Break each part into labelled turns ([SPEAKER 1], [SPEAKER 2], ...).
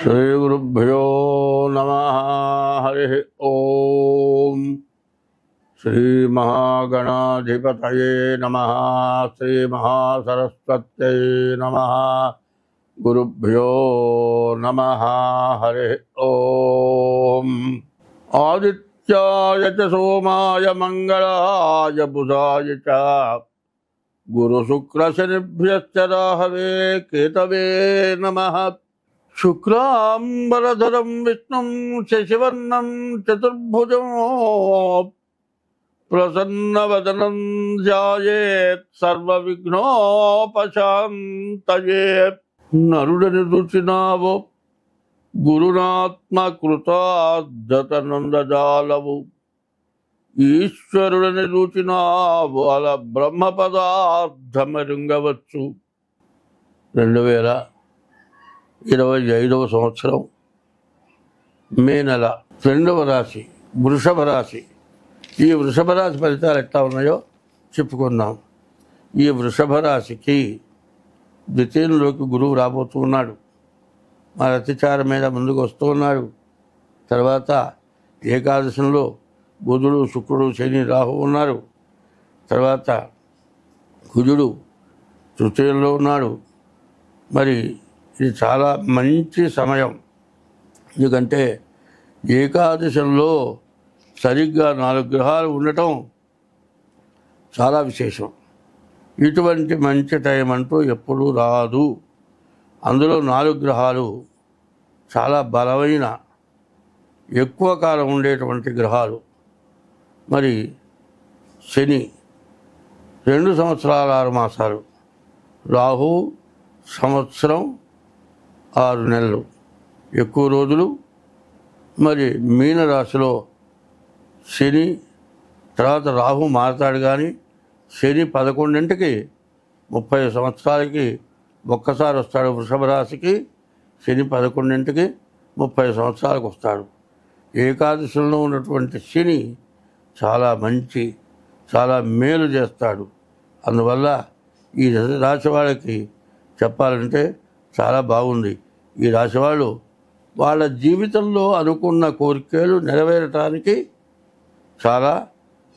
[SPEAKER 1] श्रीगुरुभ्यो नमः। हरि ओम। श्रीमहागणाधिपतये नमः। श्रीमहासरस्वत्यै नमः। गुरुभ्यो नमः। हरि ओम। आदित्याय च सोमाय मंगलाय बुधाय च गुरुशुक्रशनिभ्यश्च राहवे केतवे नमः। शुक्लांबरधरं विष्णुं शशिवर्णं चतुर्भुजं प्रसन्नवदनं ध्यायेत् सर्वविघ्नोपशान्तये। नरुडनि रुचिनावो गुरुनात्मकृताद्धतनन्दजालवु ఈశ్వరుడని రుచినావు అల బ్రహ్మపదార్థమరుంగవచ్చు. 2025 సంవత్సరం మే నెల 2వ రాశి వృషభ రాశి. ఈ వృషభ రాశి ఫలితాలు ఎట్లా ఉన్నాయో చెప్పుకుందాం. ఈ వృషభ రాశికి ద్వితీయంలోకి గురువు రాబోతున్నాడు. మన అతిచారం మీద ముందుకు వస్తూ ఉన్నాడు. తర్వాత ఏకాదశంలో బుధుడు శుక్రుడు శని రాహు ఉన్నారు. తర్వాత కుజుడు తృతీయంలో ఉన్నాడు. మరి ఇది చాలా మంచి సమయం. ఎందుకంటే ఏకాదశంలో సరిగ్గా 4 గ్రహాలు ఉండటం చాలా విశేషం. ఇటువంటి మంచి టైం అంటూ ఎప్పుడూ రాదు. అందులో 4 గ్రహాలు చాలా బలమైన ఎక్కువ కాలం ఉండేటువంటి గ్రహాలు. మరి శని 2 సంవత్సరాల 6 మాసాలు, రాహు సంవత్సరం 6 నెలలు ఎక్కువ రోజులు. మరి మీనరాశిలో శని, తర్వాత రాహు మారతాడు. కానీ శని 11ంటికి 30 సంవత్సరాలకి ఒక్కసారి వస్తాడు. వృషభ రాశికి శని 11ంటికి 30 సంవత్సరాలకు వస్తాడు. ఏకాదశంలో ఉన్నటువంటి శని చాలా మంచి, చాలా మేలు చేస్తాడు. అందువల్ల ఈ రాశి వాళ్ళకి చెప్పాలంటే చాలా బాగుంది. ఈ రాశి వాళ్ళు వాళ్ళ జీవితంలో అనుకున్న కోరికలు నెరవేరటానికి చాలా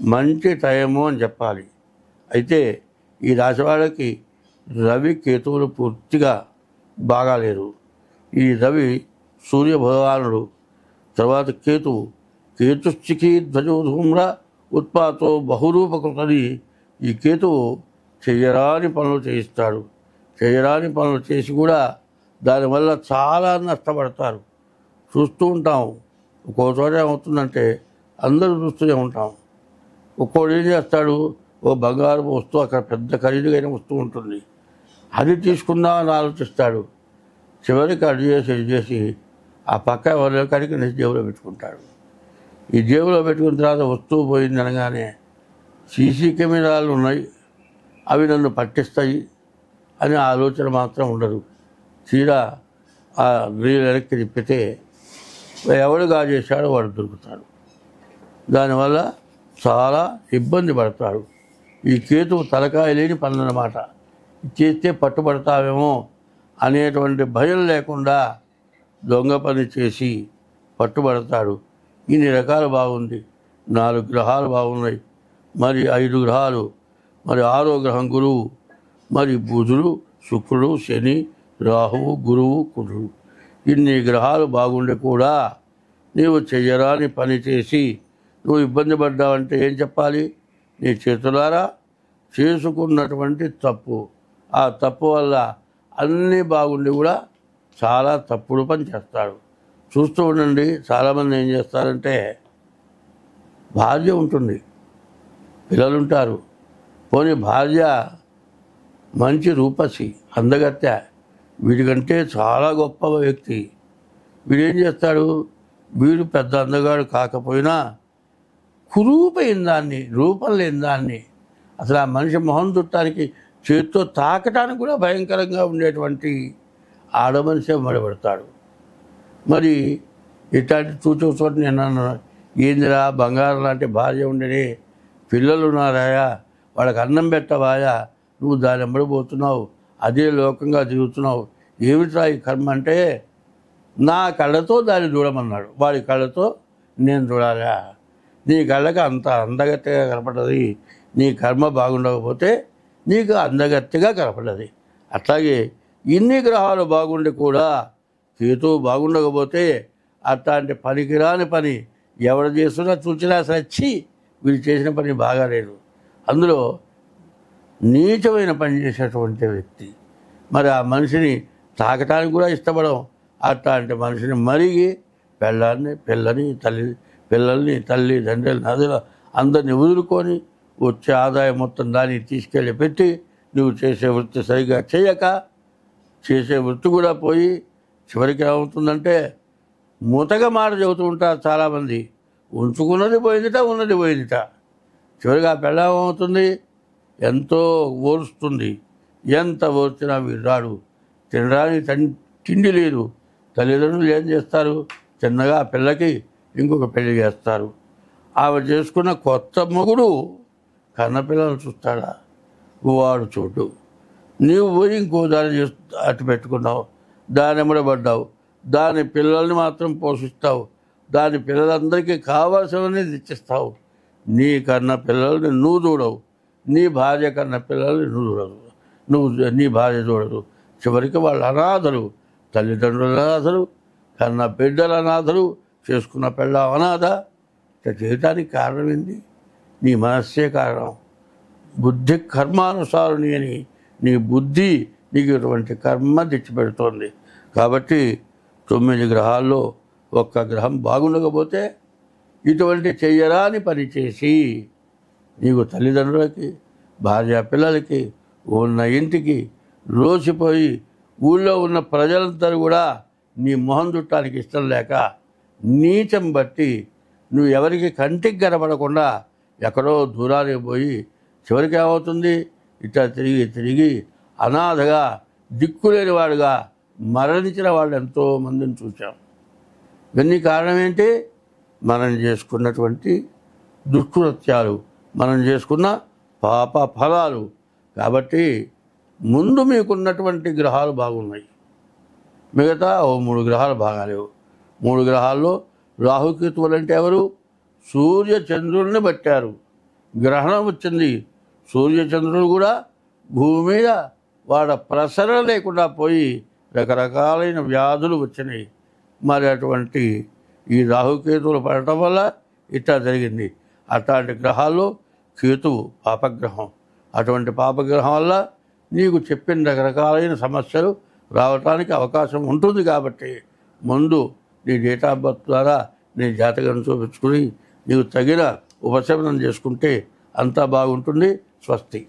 [SPEAKER 1] మంచి టైము అని చెప్పాలి. అయితే ఈ రాశి వాళ్ళకి రవి కేతువులు పూర్తిగా బాగాలేరు. ఈ రవి సూర్య భగవానుడు, తర్వాత కేతుశ్చికి ధ్వజోధూమ్ర ఉత్పాతో బహురూపకృతని. ఈ కేతువు చెయ్యరాని పనులు చేయిస్తాడు. చేయరాని పనులు చేసి కూడా దానివల్ల చాలా నష్టపడతారు. చూస్తూ ఉంటాం. ఒక్కో చోట ఏమవుతుందంటే అందరూ చూస్తూనే ఉంటాం. ఒక్కోడు ఏం చేస్తాడు, ఓ బంగారు వస్తువు అక్కడ పెద్ద ఖరీదుగైన వస్తువు ఉంటుంది, అది తీసుకుందామని ఆలోచిస్తాడు. చివరికి అది చేసి ఆ పక్క ఎవరి కాడికి జేబులో పెట్టుకుంటాడు. ఈ జేబులో పెట్టుకున్న తర్వాత వస్తువు పోయింది అనగానే సీసీ కెమెరాలు ఉన్నాయి, అవి నన్ను పట్టిస్తాయి అనే ఆలోచన మాత్రం ఉండదు. తీరా ఆ రీల్ వెనక్కి తిప్పితే ఎవడు చేశాడో వాడు దొరుకుతాడు. దానివల్ల చాలా ఇబ్బంది పడతాడు. ఈ కేతువు తలకాయ లేని పనులన్నమాట. చేస్తే పట్టుబడతావేమో అనేటువంటి భయం లేకుండా దొంగ పని చేసి పట్టుబడతాడు. ఇన్ని రకాలు బాగుంది. 4 గ్రహాలు బాగున్నాయి. మరి 5 గ్రహాలు, మరి 6వ గ్రహం గురువు, మరి బుధుడు శుక్రుడు శని రాహువు గురువు కుజుడు. ఇన్ని గ్రహాలు బాగుండి కూడా నీవు చెయ్యరాని పని చేసి నువ్వు ఇబ్బంది పడ్డావంటే ఏం చెప్పాలి? నీ చేతులారా చేసుకున్నటువంటి తప్పు. ఆ తప్పు వల్ల అన్నీ బాగుండి కూడా చాలా తప్పుడు పని చేస్తాడు. చూస్తూ ఉండండి. చాలామంది ఏం చేస్తారంటే భార్య ఉంటుంది, పిల్లలు ఉంటారు, పోనీ భార్య మంచి రూపసి అందగత్తె, వీడికంటే చాలా గొప్ప వ్యక్తి. వీడేం చేస్తాడు, వీడు పెద్ద అందగాడు కాకపోయినా కురూపైన దాన్ని, రూపం లేని దాన్ని, అసలు ఆ మనిషి మొహం చుట్టానికి చేతితో తాకటానికి కూడా భయంకరంగా ఉండేటువంటి ఆడమనిషి మడిపడతాడు. మరి ఇట్లాంటి చోట నేను అన్నాను, ఏందిరా బంగారం లాంటి భార్య ఉండని, పిల్లలు ఉన్నారాయా, వాళ్ళకి అన్నం పెట్టవాయా, నువ్వు దాని ఎంబడిపోతున్నావు, అదే లోకంగా తిరుగుతున్నావు, ఏమిట్రా ఈ కర్మ అంటే నా కళ్ళతో దాన్ని చూడమన్నాడు. వాడి కళ్ళతో నేను చూడాలా? నీ కళ్ళకి అంత అందగత్తెగా కనపడది. నీ కర్మ బాగుండకపోతే నీకు అందగత్తెగా కనపడది. అట్లాగే ఇన్ని గ్రహాలు బాగుండి కూడా కేతువు బాగుండకపోతే అట్లాంటి పనికిరాని పని ఎవరు చేస్తున్నా చూసినా సచ్చి వీళ్ళు చేసిన పని బాగాలేదు. అందులో నీచమైన పని చేసేటువంటి వ్యక్తి, మరి ఆ మనిషిని తాకటానికి కూడా ఇష్టపడం. అట్లాంటి మనిషిని మరిగి పిల్లల్ని తల్లి తండ్రులు నదులు అందరిని వదులుకొని వచ్చే ఆదాయం మొత్తం దాన్ని తీసుకెళ్ళి పెట్టి నువ్వు చేసే వృత్తి సరిగా చేయక చేసే వృత్తి కూడా పోయి చివరికి ఏమవుతుందంటే మూతగా మాట చెబుతూ ఉంటారు చాలామంది. ఉంచుకున్నది పోయిందిట, ఉన్నది పోయిందిట. చివరిగా ఆ పెళ్ళ ఏమవుతుంది? ఎంతో ఓరుస్తుంది. ఎంత ఓర్చినా వీరాడు. తినడానికి తిండి లేదు. తల్లిదండ్రులు ఏం చేస్తారు? చిన్నగా ఆ పిల్లకి ఇంకొక పెళ్లి చేస్తారు. ఆమె చేసుకున్న కొత్త మొగుడు కన్నపిల్లలు చూస్తాడా? వాడు చూడు. నీవు పోయి ఇంకో దాన్ని అట్టు పెట్టుకున్నావు, దాని ఎమ్మడబడ్డావు, దాని పిల్లల్ని మాత్రం పోషిస్తావు, దాని పిల్లలందరికీ కావాల్సినవన్నీ తెచ్చిస్తావు. నీ కన్న పిల్లల్ని నువ్వు చూడవు, నీ భార్య కన్న పిల్లల్ని నువ్వు చూడదు, నీ భార్య చూడదు. చివరికి వాళ్ళు అనాథలు, తల్లిదండ్రుల అనాథలు, కన్న బిడ్డల అనాథలు, చేసుకున్న పిల్ల అనాథ. చేయటానికి కారణం ఏంది? నీ మనస్సే కారణం. బుద్ధి కర్మానుసారుని అని నీ బుద్ధి నీకు ఇటువంటి కర్మ తెచ్చిపెడుతోంది. కాబట్టి 9 గ్రహాల్లో ఒక్క గ్రహం బాగుండకపోతే ఇటువంటి చెయ్యరాని పని చేసి నీకు తల్లిదండ్రులకి, భార్య పిల్లలకి, ఉన్న ఇంటికి రోసిపోయి ఊళ్ళో ఉన్న ప్రజలందరూ కూడా నీ మొహం చుట్టానికి ఇష్టం లేక నీచం బట్టి నువ్వు ఎవరికి కంటికి కనపడకుండా ఎక్కడో దూరానికి పోయి చివరికి ఏమవుతుంది? ఇట్లా తిరిగి అనాథగా దిక్కులేని వాడుగా మరణించిన వాళ్ళు ఎంతోమందిని చూశాం. ఇవన్నీ కారణం ఏంటి? మనం చేసుకున్నటువంటి దుష్కృత్యాలు, మనం చేసుకున్న పాప ఫలాలు. కాబట్టి ముందు మీకున్నటువంటి గ్రహాలు బాగున్నాయి, మిగతా 3 గ్రహాలు బాగాలేవు. 3 గ్రహాల్లో రాహుకేతువులు అంటే ఎవరు? సూర్య చంద్రుల్ని పట్టారు. గ్రహణం వచ్చింది. సూర్యచంద్రులు కూడా భూమి మీద వాడ ప్రసరణ లేకుండా పోయి రకరకాలైన వ్యాధులు వచ్చినాయి. మరి అటువంటి ఈ రాహుకేతువులు పడటం వల్ల ఇట్లా జరిగింది. అట్లాంటి గ్రహాల్లో కేతువు పాపగ్రహం. అటువంటి పాపగ్రహం వల్ల నీకు చెప్పిన రకరకాలైన సమస్యలు రావటానికి అవకాశం ఉంటుంది. కాబట్టి ముందు నీ డేట్ ఆఫ్ బర్త్ ద్వారా నీ జాతకం చూపించుకుని నీకు తగిన ఉపశమనం చేసుకుంటే అంతా బాగుంటుంది. స్వస్తి.